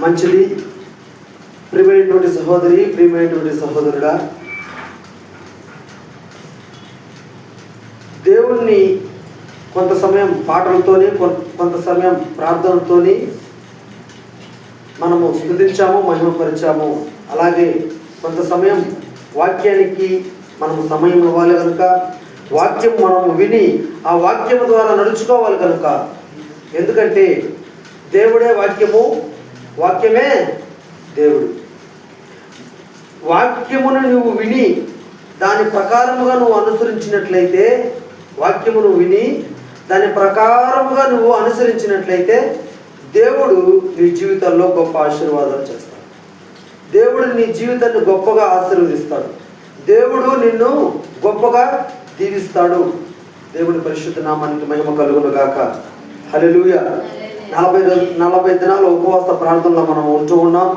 మంచిది. ప్రియమైనటువంటి సహోదరి, ప్రియమైనటువంటి సహోదరుడా, దేవుణ్ణి కొంత సమయం పాటలతోని, కొంత సమయం ప్రార్థనతోని మనము స్తుతించాము, మహిమపరిచాము. అలాగే కొంత సమయం వాక్యానికి మనము సమయం ఇవ్వాలి కనుక, వాక్యం మనము విని ఆ వాక్యము ద్వారా నడుచుకోవాలి కనుక. ఎందుకంటే దేవుడే వాక్యము, వాక్యమే దేవుడు. వాక్యమును నువ్వు విని దాని ప్రకారముగా నువ్వు అనుసరించినట్లయితే, వాక్యమును విని దాని ప్రకారముగా నువ్వు అనుసరించినట్లయితే దేవుడు నీ జీవితంలో గొప్ప ఆశీర్వాదాలు చేస్తాడు. దేవుడు నీ జీవితాన్ని గొప్పగా ఆశీర్వదిస్తాడు. దేవుడు నిన్ను గొప్పగా దీవిస్తాడు. దేవుని పరిశుద్ధ నామానికి మహిమ కలుగును గాక. హల్లెలూయా. 40 దినాల ఉపవాస ప్రార్థనలో మనం ఉంటూ ఉన్నాం.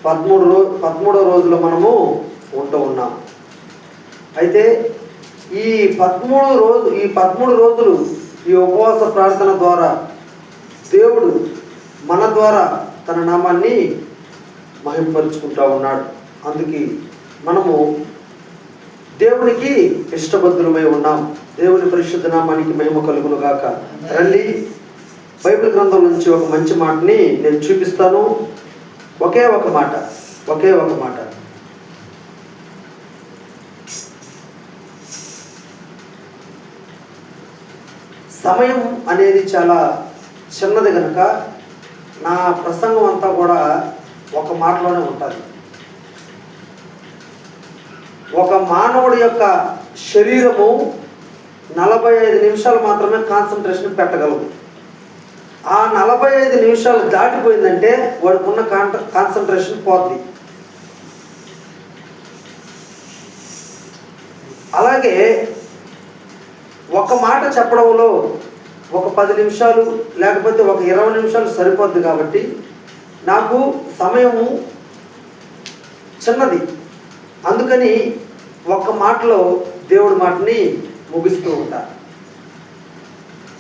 13వ రోజులో మనము ఉంటూ ఉన్నాం. అయితే ఈ 13 రోజులు ఈ ఉపవాస ప్రార్థన ద్వారా దేవుడు మన ద్వారా తన నామాన్ని మహిమపరుచుకుంటూ ఉన్నాడు. అందుకే మనము దేవునికి ఇష్టబద్ధులమై ఉన్నాం. దేవుని పరిశుద్ధ నామానికి మహిమ కలుగును గాక. రండి, బైబిల్ గ్రంథం నుంచి ఒక మంచి మాటని నేను చూపిస్తాను. ఒకే ఒక మాట. సమయం అనేది చాలా చిన్నది కనుక నా ప్రసంగం అంతా కూడా ఒక మాటలోనే ఉంటుంది. ఒక మానవుడి యొక్క శరీరము 45 నిమిషాలు మాత్రమే కాన్సన్ట్రేషన్ పెట్టగలదు. ఆ 45 నిమిషాలు దాటిపోయిందంటే వాడికి ఉన్న కాన్సన్ట్రేషన్ పోద్ది. అలాగే ఒక మాట చెప్పడంలో ఒక 10 నిమిషాలు లేకపోతే ఒక 20 నిమిషాలు సరిపోద్ది. కాబట్టి నాకు సమయము చిన్నది. అందుకని ఒక్క మాటలో దేవుడి మాటని ముగిస్తూ ఉంటా.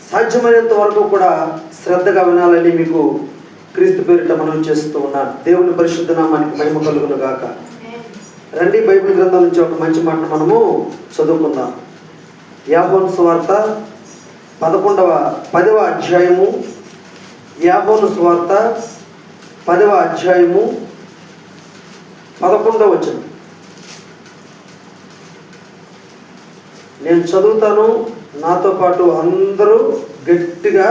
సాధ్యమైనంత వరకు కూడా శ్రద్ధగా వినాలని మీకు క్రీస్తు పేరిట మనం చేస్తూ ఉన్నాను. దేవుని పరిశుద్ధ నామానికి మహిమ కలుగును గాక. రండి, బైబిల్ గ్రంథం నుంచి ఒక మంచి మాటను మనము చదువుకుందాం. యోహాను సువార్త 10వ అధ్యాయము. యోహాను సువార్త 10వ అధ్యాయము 11వ వచనం నేను చదువుతాను. నాతో పాటు అందరూ గట్టిగా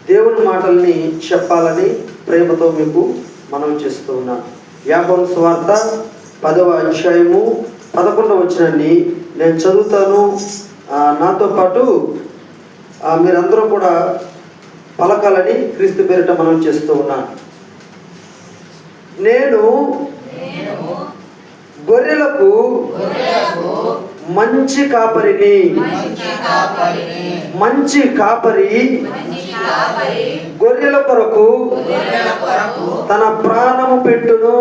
దేవుని మాటల్ని చెప్పాలని ప్రేమతో మీకు మనం చేస్తూ ఉన్నాను. యోహాను సువార్త 10వ అధ్యాయము 11వ వచనాన్ని నేను చదువుతాను. నాతో పాటు మీరందరూ కూడా పలకాలని క్రీస్తు పేరిట మనం చేస్తూ ఉన్నాను. నేను గొర్రెలకు మంచి కాపరిని. మంచి కాపరి గొర్రెల కొరకు తన ప్రాణము పెట్టును.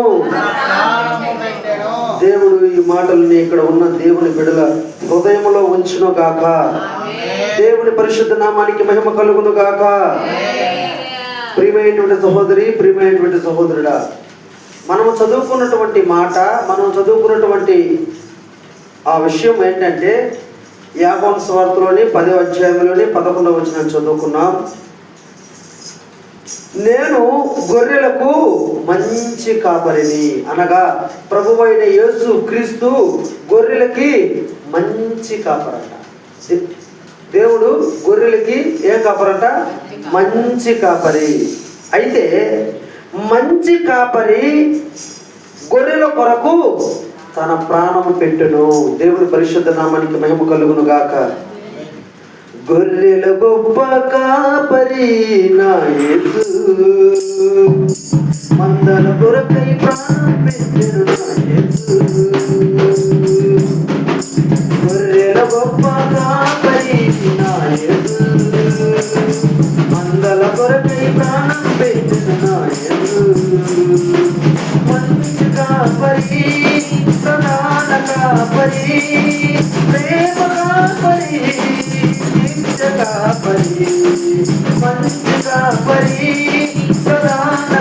దేవుడు ఈ మాటల్ని ఇక్కడ ఉన్న దేవుని బిడ్డల హృదయంలో ఉంచును గాక. దేవుని పరిశుద్ధ నామానికి మహిమ కలుగును గాక. ప్రియమైనటువంటి సహోదరి, ప్రియమైనటువంటి సహోదరుడా, మనము చదువుకున్నటువంటి మాట, మనం చదువుకున్నటువంటి ఆ విషయం ఏంటంటే యోహాను సువార్తలోని 10వ అధ్యాయంలోని 11వ వచనం చదువుకున్నాం. నేను గొర్రెలకు మంచి కాపరిని, అనగా ప్రభువైన యేసు క్రీస్తు గొర్రెలకి మంచి కాపరంట. దేవుడు గొర్రెలకి ఏం కాపరంట? మంచి కాపరి. అయితే మంచి కాపరి గొర్రెల కొరకు తన ప్రాణము పెట్టును. దేవుని పరిశుద్ధ నామానికి మహిమ కలుగును గాక. గొర్రెల గొప్ప కాపరి నా యేసు, మందల కొరకై ప్రాణం పెట్టెను నా యేసు. గొర్రెల గొప్ప కాపరి నా యేసు, మందల కొరకై ప్రాణం పెట్టెను నా యేసు. మంచి కాపరి, ప్రధాన కాపరి, ప్రేమ కాపరి, కాపరి, మంచి కాపరి, ప్రధాన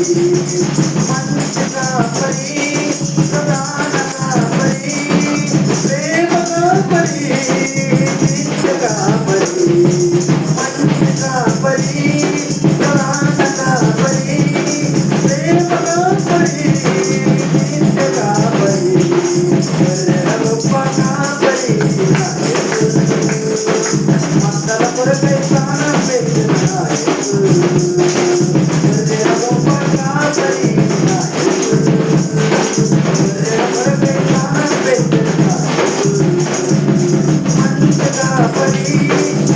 మంచి కాపరి, ప్రధాన కాపరి, ప్రేమ కాపరి, నిత్య కాపరి. మంచి కాపరి, ప్రధాన కాపరి, ప్రేమ కాపరి, నిత్య కాపరి. గొప్ప కాపరి మందల కొరకై ప్రాణం పెట్టిన గొప్ప కాపరి కొరకై ప్రాణం పెట్టిన మంచి కాపరి,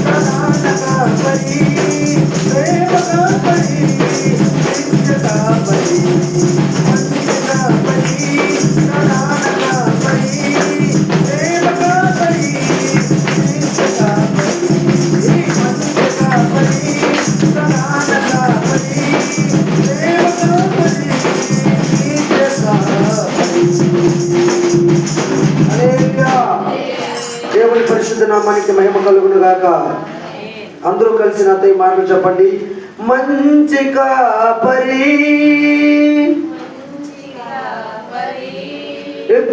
ప్రధాన కాపరి, ప్రేమ కాపరి, నిత్య కాపరి. మంచి కాపరి, ప్రధాన కాపరి, ప్రేమ కాపరి, నిత్య కాపరి. మంచి కాపరి, ప్రధాన కాపరి, ప్రేమ కాపరి, నిత్య కాపరి. హల్లెలూయా. దేవుని పరిశుద్ధ నామానికి మహిమ కలుగును గాక. అందరూ కలిసి నాతో ఈ మాటలు చెప్పండి. మంచి కాపరి,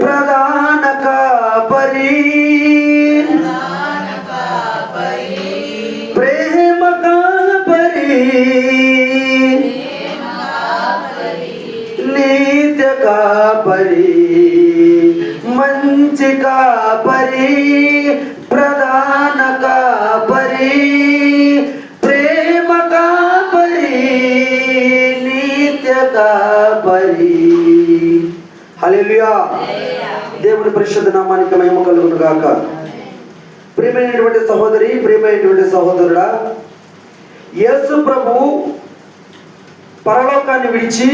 ప్రధాన కాపరి, ప్రేమ కాపరి, నిత్య కాపరి. మంచి కాపరి, ప్రధాన కాపరి, ప్రేమ కాపరి, నిత్య కాపరి. హల్లెలూయా. దేవుని పరిశుద్ధ నామానికి మహిమ కలుగును గాక. ప్రియమైనటువంటి సహోదరి, ప్రియమైనటువంటి సహోదరుడా, యేసు ప్రభువు పరలోకాన్ని విడిచి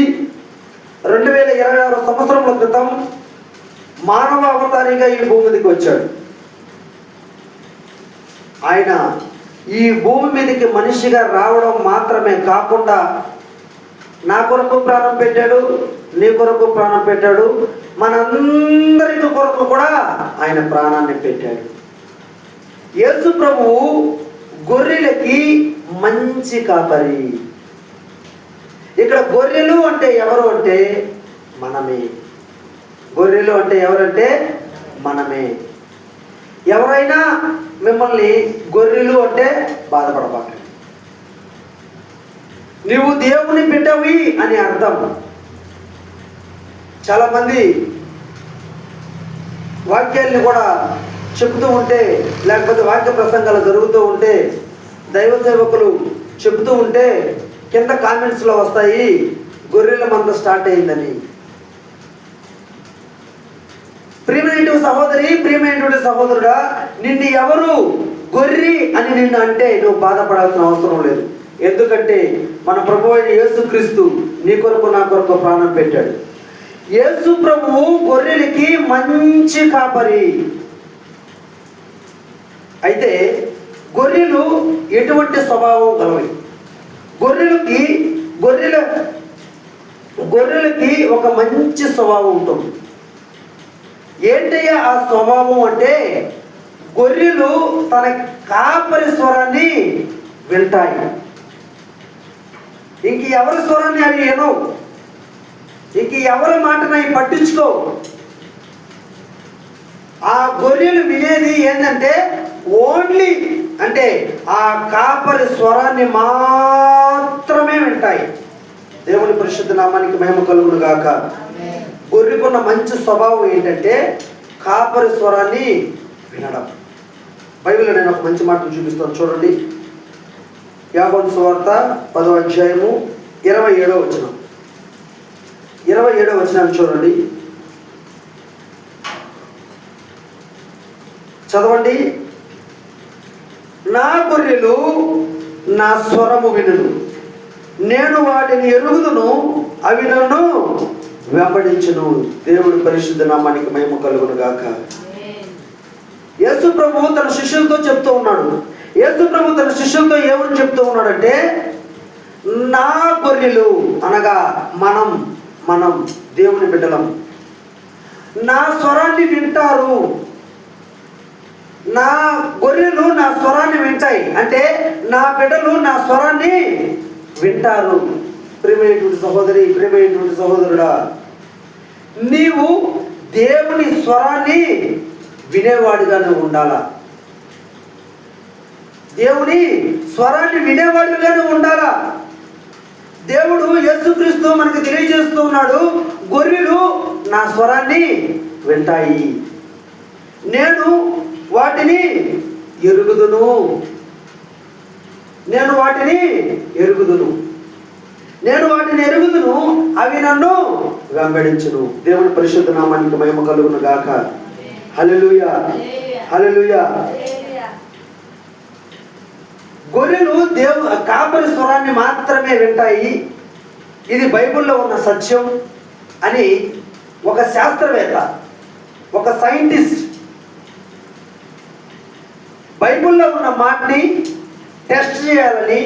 2026 సంవత్సరముల క్రితం మానవ అవతారిగా ఈ భూమి మీదకి వచ్చాడు. ఆయన ఈ భూమి మీదకి మనిషిగా రావడం మాత్రమే కాకుండా నా కొరకు ప్రాణం పెట్టాడు, నీ కొరకు ప్రాణం పెట్టాడు, మనందరి కొరకు కూడా ఆయన ప్రాణాన్ని పెట్టాడు. యేసు ప్రభువు గొర్రెలకి మంచి కాపరి. ఇక్కడ గొర్రెలు అంటే ఎవరు అంటే మనమే. గొర్రెలు అంటే ఎవరంటే మనమే. ఎవరైనా మిమ్మల్ని గొర్రెలు అంటే బాధపడబాకండి. నీవు దేవుని బిడ్డవి అని అర్థం. చాలామంది వాక్యాల్ని కూడా చెబుతూ ఉంటే, లేకపోతే వాక్య ప్రసంగాలు జరుగుతూ ఉంటే, దైవ సేవకులు చెబుతూ ఉంటే కింద కామెంట్స్లో వస్తాయి, గొర్రెల మంద స్టార్ట్ అయిందని. ప్రియమైనటువంటి సహోదరి, ప్రియమైనటువంటి సహోదరుడా, నిన్ను ఎవరు గొర్రె అని నిన్ను అంటే నువ్వు బాధపడాల్సిన అవసరం లేదు. ఎందుకంటే మన ప్రభువు అయిన యేసుక్రీస్తు నీ కొరకు నా కొరకు ప్రాణం పెట్టాడు. యేసు ప్రభువు గొర్రెలకి మంచి కాపరి. అయితే గొర్రెలు ఎటువంటి స్వభావం గలవి? గొర్రెలకి ఒక మంచి స్వభావం ఉంటుంది. ఏంటయ్యా ఆ స్వభావం అంటే, గొర్రెలు తన కాపరి స్వరాన్ని వింటాయి. ఇంక ఎవరి స్వరాన్ని అవి వినవు, ఇంక ఎవరి మాటను అవి పట్టించుకో. ఆ గొర్రెలు వినేది ఏంటంటే ఓన్లీ అంటే ఆ కాపరి స్వరాన్ని మాత్రమే వింటాయి. దేవుని పరిశుద్ధ నామానికి మహిమ కలుగును గాక. గొర్రెకున్న మంచి స్వభావం ఏంటంటే కాపరి స్వరాన్ని వినడం. బైబిల్లో నేను ఒక మంచి మాటను చూపిస్తాను, చూడండి. యోహాను సువార్త 10వ అధ్యాయము 27వ వచనం. 27వ వచనాన్ని చూడండి, చదవండి. నా గొర్రెలు నా స్వరము వినును, నేను వాటిని ఎరుగుదును, అవి నన్ను వెంబడించును. దేవుడి పరిశుద్ధ నామానికి మహిమ కలుగును గాక. యేసు ప్రభువు తన శిష్యులతో చెప్తూ ఉన్నాడు. యేసు ప్రభు తన శిష్యులతో ఏమని చెప్తూ ఉన్నాడంటే, నా గొర్రెలు అనగా మనం దేవుని బిడ్డలం, నా స్వరాన్ని వింటారు. నా గొర్రెలు నా స్వరాన్ని వింటాయి అంటే నా బిడ్డలు నా స్వరాన్ని వింటారు. ప్రియమైనటువంటి సహోదరి, ప్రియమైనటువంటి సహోదరుడా, నీవు దేవుని స్వరాన్ని వినేవాడిగానే ఉండాలా. దేవుని స్వరాన్ని వినేవాడిగానే ఉండాలా. దేవుడు యేసుక్రీస్తు మనకు తెలియజేస్తూ ఉన్నాడు, గొర్రెలు నా స్వరాన్ని వింటాయి, నేను వాటిని ఎరుగుదును, నేను వాటిని ఎరుగుదును, నేను వాటిని ఎరుగుదును, అవి నన్ను వెంబడించును. దేవుని పరిశుద్ధ నామానికి మహిమ కలుగును గాక. హల్లెలూయా, హల్లెలూయా. గొర్రెలు కాపరి స్వరాన్ని మాత్రమే వింటాయి. ఇది బైబిల్లో ఉన్న సత్యం అని ఒక శాస్త్రవేత్త, ఒక సైంటిస్ట్ బైబిల్లో ఉన్న మాటని టెస్ట్ చేయాలని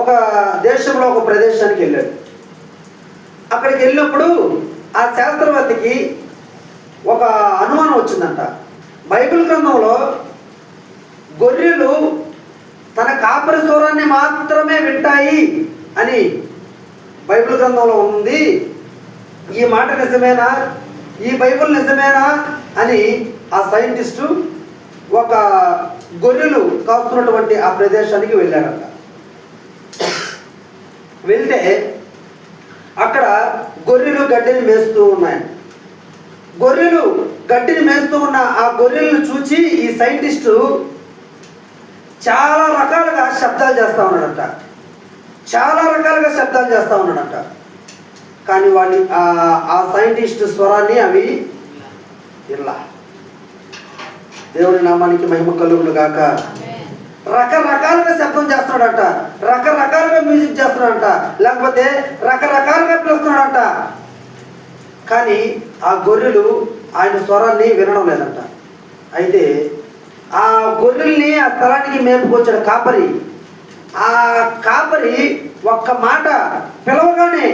ఒక దేశంలో ఒక ప్రదేశానికి వెళ్ళాడు. అక్కడికి వెళ్ళినప్పుడు ఆ శాస్త్రవేత్తకి ఒక అనుమానం వచ్చిందంట. బైబిల్ గ్రంథంలో గొర్రెలు తన కాపరి స్వరాన్ని మాత్రమే వింటాయి అని బైబిల్ గ్రంథంలో ఉంది. ఈ మాట నిజమేనా, ఈ బైబిల్ నిజమేనా అని ఆ సైంటిస్టు ఒక గొర్రెలు కాస్తున్నటువంటి ఆ ప్రదేశానికి వెళ్ళాడంట. వెళ్తే అక్కడ గొర్రెలు గడ్డిని మేస్తూ ఉన్నాయి. గొర్రెలు గడ్డిని మేస్తూ ఉన్న ఆ గొర్రెలను చూచి ఈ సైంటిస్టు చాలా రకాలుగా శబ్దాలు చేస్తూ ఉన్నాడంట, చాలా రకాలుగా శబ్దాలు చేస్తూ ఉన్నాడంట. కానీ వాళ్ళు ఆ సైంటిస్ట్ స్వరాన్ని అవి ఇలా. దేవుని నామానికి మహిమ కలుగును గాక. రకరకాలుగా శబ్దం చేస్తున్నాడంట, రకరకాలుగా మ్యూజిక్ చేస్తున్నాడంట, లేకపోతే రకరకాలుగా పిలుస్తున్నాడంట. కానీ ఆ గొర్రెలు ఆయన స్వరాన్ని వినడం లేదంట. అయితే ఆ గొర్రెల్ని ఆ స్థలానికి మేపుకొచ్చాడు కాపరి. ఆ కాపరి ఒక్క మాట పిలవగానే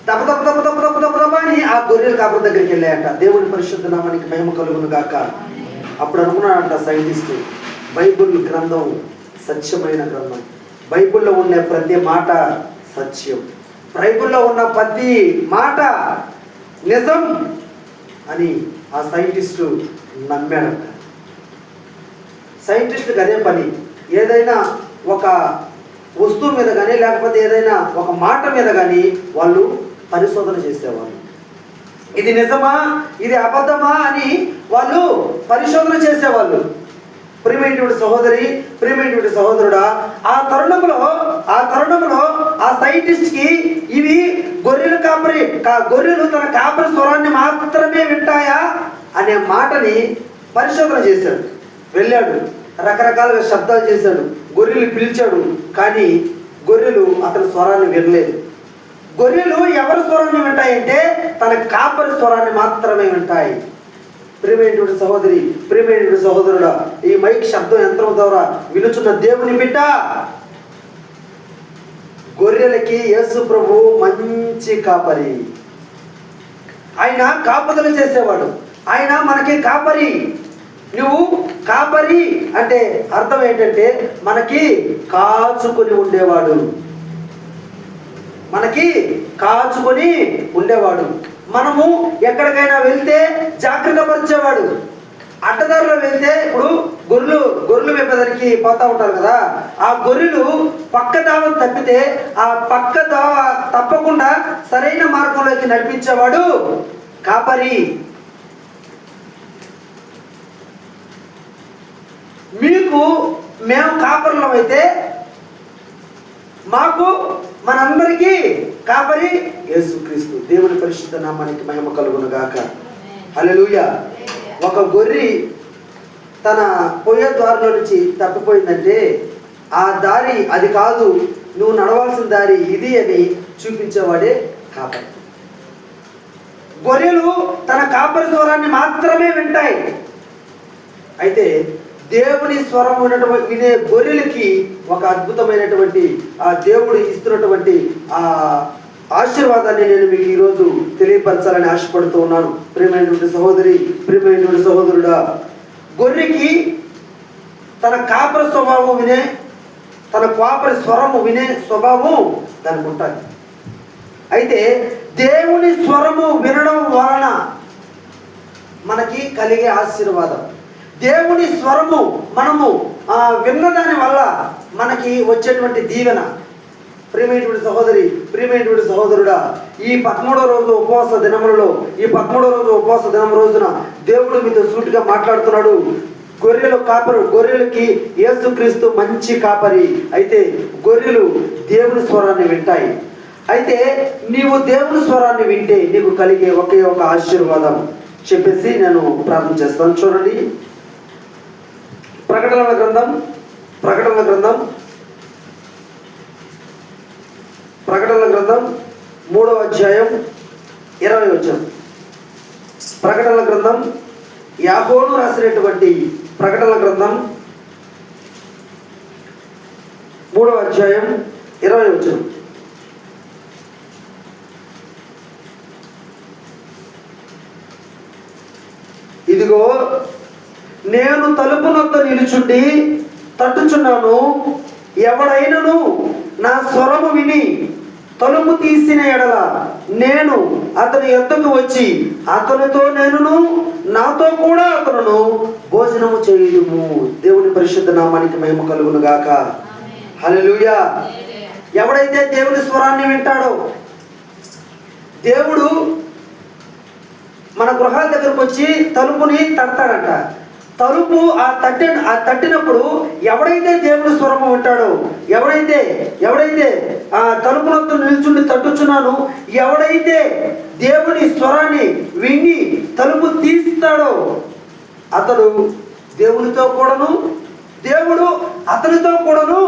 తప్ప తప్ప తప్ప తప్ప తప్ప తప్ప తప్ప అని ఆ గొర్రెల కాపరి దగ్గరికి వెళ్ళాయంట. దేవుని పరిశుద్ధ నామానికి మహిమ కలుగును గాక. అప్పుడు అనుకున్నాడంట సైంటిస్ట్, బైబిల్ గ్రంథం సత్యమైన గ్రంథం, బైబిల్లో ఉన్న ప్రతి మాట సత్యం, బైబిల్లో ఉన్న ప్రతి మాట నిజం అని ఆ సైంటిస్టు నమ్మాడంట. సైంటిస్టుకి అదే పని. ఏదైనా ఒక వస్తువు మీద కానీ లేకపోతే ఏదైనా ఒక మాట మీద కానీ వాళ్ళు పరిశోధన చేసేవాళ్ళు. ఇది నిజమా, ఇది అబద్ధమా అని వాళ్ళు పరిశోధన చేసేవాళ్ళు. ప్రియమైనటువంటి సహోదరి, ప్రియమైనటువంటి సహోదరుడా, ఆ తరుణంలో ఆ సైంటిస్ట్కి ఇవి గొర్రెలు తన కాపరి స్వరాన్ని మాత్రమే వింటాయా అనే మాటని పరిశోధన చేశాడు. వెళ్ళాడు, రకరకాలుగా శబ్దాలు చేశాడు, గొర్రెలు పిలిచాడు, కానీ గొర్రెలు అతని స్వరాన్ని వినలేదు. గొర్రెలు ఎవరి స్వరాన్ని వింటాయంటే తన కాపరి స్వరాన్ని మాత్రమే వింటాయి. ప్రియమైనటువంటి సహోదరి, ప్రియమైనటువంటి సహోదరుడా, ఈ మైక్ శబ్దం యంత్రం ద్వారా వినుచున్న దేవుని బిడ్డ, గొర్రెలకి యేసు ప్రభు మంచి కాపరి. ఆయన కాపుదలు చేసేవాడు, ఆయన మనకి కాపరి. నువ్వు కాపరి అంటే అర్థం ఏంటంటే మనకి కాచుకొని ఉండేవాడు, మనకి కాచుకొని ఉండేవాడు. మనము ఎక్కడికైనా వెళ్తే జాగ్రత్త పరిచేవాడు. అడ్డదారిలో వెళ్తే ఇప్పుడు గొర్రెలు మేపేదానికి పోతా ఉంటారు కదా, ఆ గొర్రెలు పక్క దావ తప్పితే ఆ పక్క దావ తప్పకుండా సరైన మార్గంలోకి నడిపించేవాడు కాపరి. మేము కాపరులం అయితే మాకు మనందరికీ కాపరి యేసుక్రీస్తు. దేవుని పరిశుద్ధ నామానికి మహిమ కలుగును గాక. హల్లెలూయా. ఒక గొర్రె తన పోయే ద్వారంలో నుంచి తప్పిపోయిందంటే ఆ దారి అది కాదు, నువ్వు నడవాల్సిన దారి ఇది అని చూపించేవాడే కాపరి. గొర్రెలు తన కాపరి స్వరాన్ని మాత్రమే వింటాయి. అయితే దేవుని స్వరం వినే గొర్రెలకి ఒక అద్భుతమైనటువంటి ఆ దేవుడు ఇస్తున్నటువంటి ఆ ఆశీర్వాదాన్ని నేను మీకు ఈరోజు తెలియపరచాలని ఆశపడుతూ ఉన్నాను. ప్రియమైనటువంటి సహోదరి, ప్రియమైనటువంటి సహోదరుడా, గొర్రెకి తన కాపరి స్వభావం వినే తన కాపరి స్వరము వినే స్వభావం దానికి ఉంటుంది. అయితే దేవుని స్వరము వినడం వలన మనకి కలిగే ఆశీర్వాదం, దేవుని స్వరము మనము విన్నదాని వల్ల మనకి వచ్చేటువంటి దీవెన. ప్రియమైనటువంటి సహోదరి, ప్రియమైనటువంటి సహోదరుడా, ఈ 13వ రోజు ఉపవాస దినములలో, ఈ 13వ రోజు ఉపవాస దినం రోజున దేవుడు మీతో సూటిగా మాట్లాడుతున్నాడు. గొర్రెలకి యేసుక్రీస్తు మంచి కాపరి. అయితే గొర్రెలు దేవుని స్వరాన్ని వింటాయి. అయితే నీవు దేవుని స్వరాన్ని వింటే నీకు కలిగే ఒకే ఒక ఆశీర్వాదం చెప్పేసి నేను ప్రార్థన చేస్తాను. చూడండి, ప్రకటనల గ్రంథం 3వ అధ్యాయం 20 వచనం. ప్రకటనల గ్రంథం యాకోబు రాసినటువంటి ప్రకటనల గ్రంథం 3వ అధ్యాయం 20 వచనం. ఇదిగో నేను తలుపు నొద్ద నిలుచుండి తట్టుచున్నాను. ఎవడైనను నా స్వరము విని తలుపు తీసిన ఎడల నేను అతని యొద్దకు వచ్చి అతనితో నేనును నాతో కూడా అతను భోజనము చేయుదుము. దేవుని పరిశుద్ధ నామానికి మహిమ కలుగును గాక. హల్లెలూయా. ఎవడైతే దేవుని స్వరాన్ని వింటాడో, దేవుడు మన గృహాల దగ్గరకు వచ్చి తలుపుని తడతాడంట. తలుపు తట్టినప్పుడు ఎవడైతే దేవుని స్వరము వింటాడో, ఎవడైతే ఆ తలుపు నొద్ద నిల్చుండి తట్టుచున్నాను, ఎవడైతే దేవుని స్వరాన్ని విని తలుపు తీస్తాడో అతడు దేవునితో కూడాను, దేవుడు అతనితో కూడాను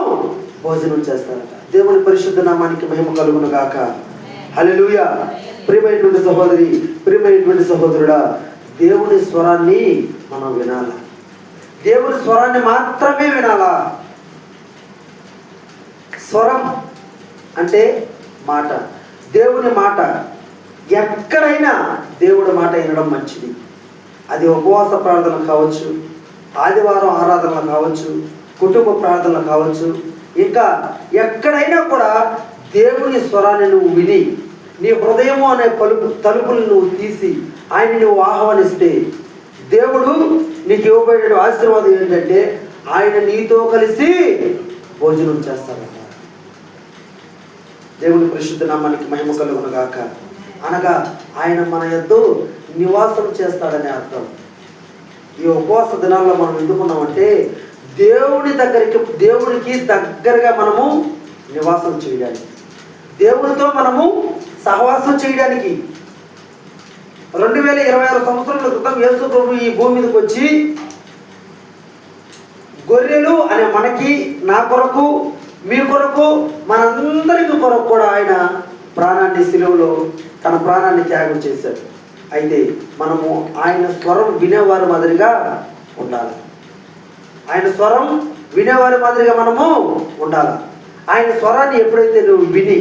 భోజనం చేస్తాడట. దేవుని పరిశుద్ధ నామానికి మహిమ కలుగును గాక. హల్లెలూయా. ప్రియమైనటువంటి సహోదరి, ప్రియమైనటువంటి సహోదరుడా, దేవుని స్వరాన్ని మనం వినాలా. దేవుని స్వరాన్ని మాత్రమే వినాలా. స్వరం అంటే మాట, దేవుని మాట. ఎక్కడైనా దేవుడి మాట వినడం మంచిది. అది ఉపవాస ప్రార్థన కావచ్చు, ఆదివారం ఆరాధనలు కావచ్చు, కుటుంబ ప్రార్థనలు కావచ్చు, ఇంకా ఎక్కడైనా కూడా దేవుని స్వరాన్ని నువ్వు విని నీ హృదయము అనే తలుపులు నువ్వు తీసి ఆయన నువ్వు ఆహ్వానిస్తే దేవుడు నీకు ఇవ్వబడే ఆశీర్వాదం ఏంటంటే ఆయన నీతో కలిసి భోజనం చేస్తాడట. దేవుని పరిశుద్ధ నామానికి మహిమ కలుగును గాక. అనగా ఆయన మన యొద్ద నివాసం చేస్తాడనే అర్థం. ఈ ఉపవాస దినాల్లో మనం ఎందుకున్నామంటే దేవునికి దగ్గరగా మనము నివాసం చేయడానికి, దేవునితో మనము సహవాసం చేయడానికి. 2026 సంవత్సరాల క్రితం యేసు ప్రభు ఈ భూమి మీదకి వచ్చి గొర్రెలు అనే మనకి, నా కొరకు, మీ కొరకు, మనందరికి కొరకు కూడా ఆయన ప్రాణాన్ని సిలువలో తన ప్రాణాన్ని త్యాగం చేశాడు. అయితే మనము ఆయన స్వరం వినేవారి మాదిరిగా ఉండాలి. ఆయన స్వరం వినేవారి మాదిరిగా మనము ఉండాలి. ఆయన స్వరాన్ని ఎప్పుడైతే నువ్వు విని,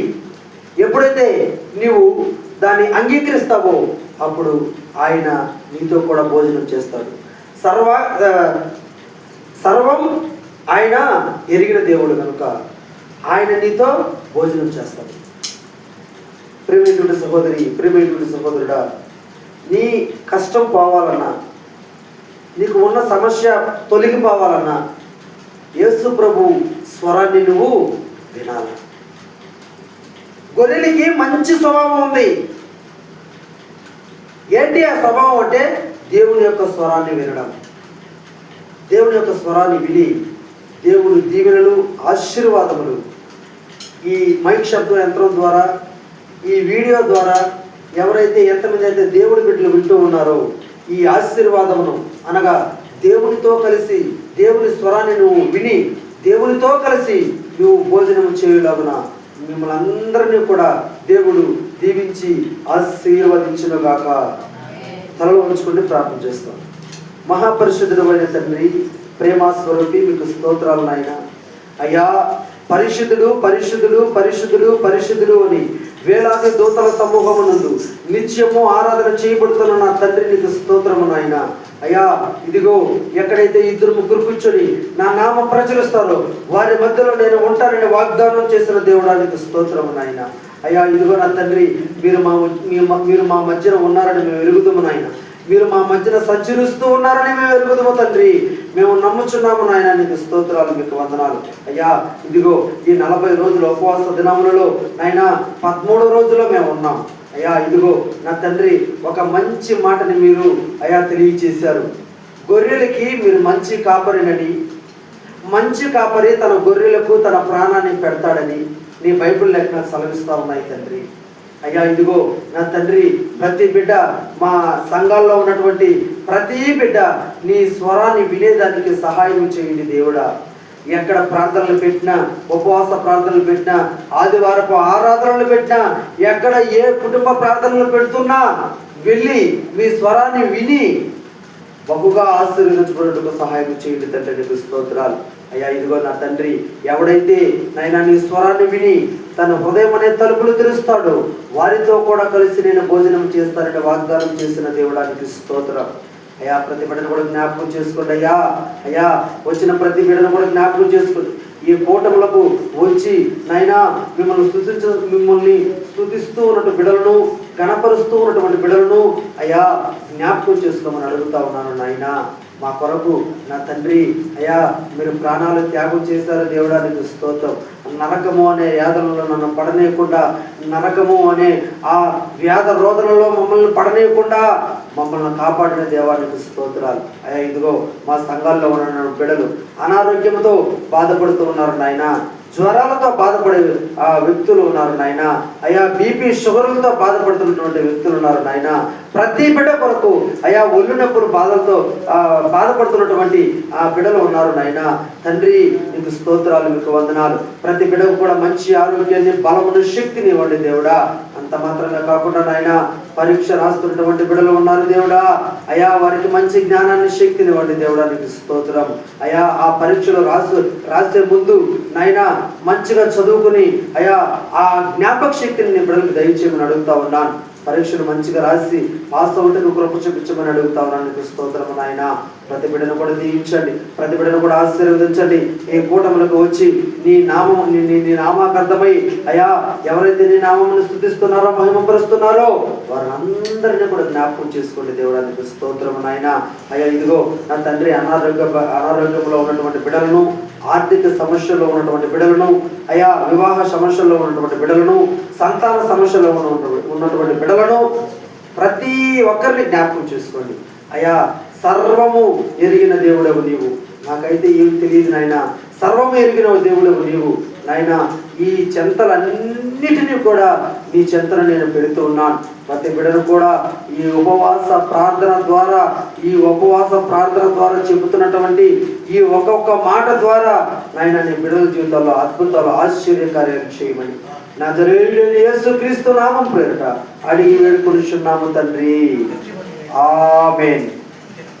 ఎప్పుడైతే నీవు దాన్ని అంగీకరిస్తావో అప్పుడు ఆయన నీతో కూడా భోజనం చేస్తాడు. సర్వం ఆయన ఎరిగిన దేవుడు కనుక ఆయన నీతో భోజనం చేస్తాడు. ప్రియమైనటువంటి సహోదరి, ప్రియమైనటువంటి సహోదరుడా, నీ కష్టం పోవాలన్నా, నీకు ఉన్న సమస్య తొలగిపోవాలన్నా యేసు ప్రభు స్వరాన్ని నువ్వు వినాలి. గొర్రెలకి మంచి స్వభావం ఉంది. ఏంటి ఆ స్వభావం అంటే దేవుని యొక్క స్వరాన్ని వినడం. దేవుని యొక్క స్వరాన్ని విని దేవుని దీవెనలు, ఆశీర్వాదములు ఈ మైక్ శబ్ద యంత్రం ద్వారా, ఈ వీడియో ద్వారా ఎవరైతే ఎంతమంది అయితే దేవుడి బిడ్డలు వింటూ ఉన్నారో ఈ ఆశీర్వాదమును, అనగా దేవునితో కలిసి దేవుని స్వరాన్ని నువ్వు విని దేవునితో కలిసి నువ్వు భోజనం చేయలాగున మిమ్మల్ని అందరినీ కూడా దేవుడు దీవించి ఆశీర్వదించునుగాక. తలలో ఉంచుకుంటే ప్రార్థన చేస్తాం. మహాపరిశుద్ధుడైన తండ్రి, ప్రేమాస్వరూపి, మీకు స్తోత్రాలు నాయన. అయ్యా, పరిశుద్ధుడు పరిశుద్ధుడు పరిశుద్ధుడు పరిశుద్ధుడు అని వేలాది దూతల సమూహమునందు నిత్యము ఆరాధన చేయబడుతున్న నా తండ్రి, నీకు స్తోత్రము నాయన. అయ్యా ఇదిగో ఎక్కడైతే 2-3 కూర్చొని నా నామం ప్రచురిస్తారో వారి మధ్యలో నేను ఉంటానని వాగ్దానం చేసిన దేవుడానికి స్తోత్రము నాయన. అయ్యా ఇదిగో నా తండ్రి, మీరు మా మధ్యన ఉన్నారని మేము ఎరుగుదాము నాయన. మీరు మా మధ్యన సంచరిస్తూ ఉన్నారని మేము ఎరుగుదాము తండ్రి. మేము నమ్ముచున్నాము నాయన. నీకు స్తోత్రాలు, మీకు వందనాలు. అయ్యా ఇదిగో ఈ 40 రోజుల ఉపవాస దినములలో నాయన 13వ రోజులో మేము ఉన్నాం. అయ్యా ఇదిగో నా తండ్రి, ఒక మంచి మాటని మీరు అయ్యా తెలియచేశారు. గొర్రెలకి మీరు మంచి కాపరినని, మంచి కాపరి తన గొర్రెలకు తన ప్రాణాన్ని పెడతాడని నీ బైబిల్ లెక్క సెలవిస్తా ఉన్నాయి తండ్రి. అయ్యా ఇదిగో నా తండ్రి, ప్రతి బిడ్డ, మా సంఘాల్లో ఉన్నటువంటి ప్రతి బిడ్డ నీ స్వరాన్ని వినేదానికి సహాయం చేయండి దేవుడా. ఎక్కడ ప్రార్థనలు పెట్టినా, ఉపవాస ప్రార్థనలు పెట్టినా, ఆదివారపు ఆరాధనలు పెట్టినా, ఎక్కడ ఏ కుటుంబ ప్రార్థనలు పెడుతున్నా వెళ్ళి మీ స్వరాన్ని విని బహుగా ఆశీర్వదించుకున్నట్టుగా సహాయం చేయండి తండ్రి. నీకు స్తోత్రాలు. అయ్యా ఇదిగో నా తండ్రి, ఎవడైతే నాయన నీ స్వరాన్ని విని తన హృదయం అనే తలుపులు తెరుస్తాడో వారితో కూడా కలిసి నేను భోజనం చేస్తానని వాగ్దానం చేసిన దేవుడానికి స్తోత్రం. అయ్యా ప్రతి బిడ్డను కూడా జ్ఞాపకం చేసుకోండి. అయ్యా వచ్చిన ప్రతి బిడ్డను కూడా జ్ఞాపకం చేసుకోండి. ఈ కూటములకు వచ్చి నాయనా మిమ్మల్ని స్తుతిస్తూ ఉన్నటువంటి బిడ్డలను, గణపరుస్తూ ఉన్నటువంటి బిడ్డలను అయ్యా జ్ఞాపకం చేసుకోమని అడుగుతా ఉన్నాను నాయన. మా కొరకు నా తండ్రి అయ్యా మీరు ప్రాణాలు త్యాగం చేశారు దేవుడానికి స్తోత్రం. నరకము అనే వ్యాధులలో నన్ను పడనేయకుండా, నరకము అనే ఆ వ్యాధ రోదనలో మమ్మల్ని పడనేయకుండా మమ్మల్ని కాపాడిన దేవానికి స్తోత్రాలు. అయ్యా ఇదిగో మా సంఘాల్లో ఉన్న బిడ్డలు అనారోగ్యంతో బాధపడుతూ ఉన్నారు నాయన. జ్వరాలతో బాధపడే వ్యక్తులు ఉన్నారు నాయన. అయ్యా బీపీ షుగర్లతో బాధపడుతున్నటువంటి వ్యక్తులు ఉన్నారు నాయన. ప్రతి బిడ్డ కొరకు అయ్యా ఒళ్ళు నొప్పులు బాధపడుతున్నటువంటి ఆ బిడ్డలు ఉన్నారు నాయన. తండ్రి నీకు స్తోత్రాలు, మీకు వందనాలు. ప్రతి బిడ్డకు కూడా మంచి ఆరోగ్యాన్ని, బలమును, శక్తిని ఇవ్వండి దేవుడా. అంత మాత్రంగా కాకుండా నాయన పరీక్ష రాస్తున్నటువంటి బిడ్డలు ఉన్నారు దేవుడా. అయ్యా వారికి మంచి జ్ఞానాన్ని, శక్తిని ఇవ్వండి దేవుడా. నీకు స్తోత్రం. అయ్యా ఆ పరీక్షలు రాసే ముందు నాయన మంచిగా చదువుకుని అయ్యా ఆ జ్ఞాపక శక్తిని నేను బిడ్డలకు దయచేయమని అడుగుతా ఉన్నాను. పరీక్షలు మంచిగా రాసి పాస్ అవుటకు కృప చూపించమని అడుగుతా ఉన్నాను. నీకు స్తోత్రం నాయన. ప్రతి బిడ్డను కూడా దీవించండి, ప్రతి బిడ్డను కూడా ఆశీర్వదించండి. ఈ కూటములకు వచ్చి నీ నామాకర్థమై అయ్యా ఎవరైతే నీ నామమును స్తుతిస్తున్నారో, మహిమపరుస్తున్నారో వారందరినీ కూడా జ్ఞాపకం చేసుకోండి దేవుడానికి స్తోత్రం నాయన. అయ్యా ఇదిగో నా తండ్రి, అనారోగ్యంలో ఉన్నటువంటి బిడ్డలను, ఆర్థిక సమస్యల్లో ఉన్నటువంటి బిడ్డలను, అయ్యా వివాహ సమస్యల్లో ఉన్నటువంటి బిడ్డలను, సంతాన సమస్యల్లో ఉన్నటువంటి బిడ్డలను ప్రతి ఒక్కరిని జ్ఞాపకం చేసుకోండి. అయ్యా సర్వము ఎరిగిన దేవుడవు నీవు. నాకైతే ఏమి తెలియదు నాయన. సర్వము ఎరిగిన దేవుడవు నీవు నాయన. ఈ చెంతలన్నిటినీ కూడా నీ చెంతను నేను పెడుతూ ఉన్నాను. ప్రతి బిడ్డను కూడా ఈ ఉపవాస ప్రార్థన ద్వారా చెబుతున్నటువంటి ఈ ఒక్కొక్క మాట ద్వారా నాయన నీ బిడ్డల జీవితాల్లో అద్భుతాలు, ఆశ్చర్యకార్యాలు చేయమని నజరేయుడైన యేసుక్రీస్తు నామం పేరిట అడిగి వేడుకొనుచున్నాము తండ్రి. ఆమేన్.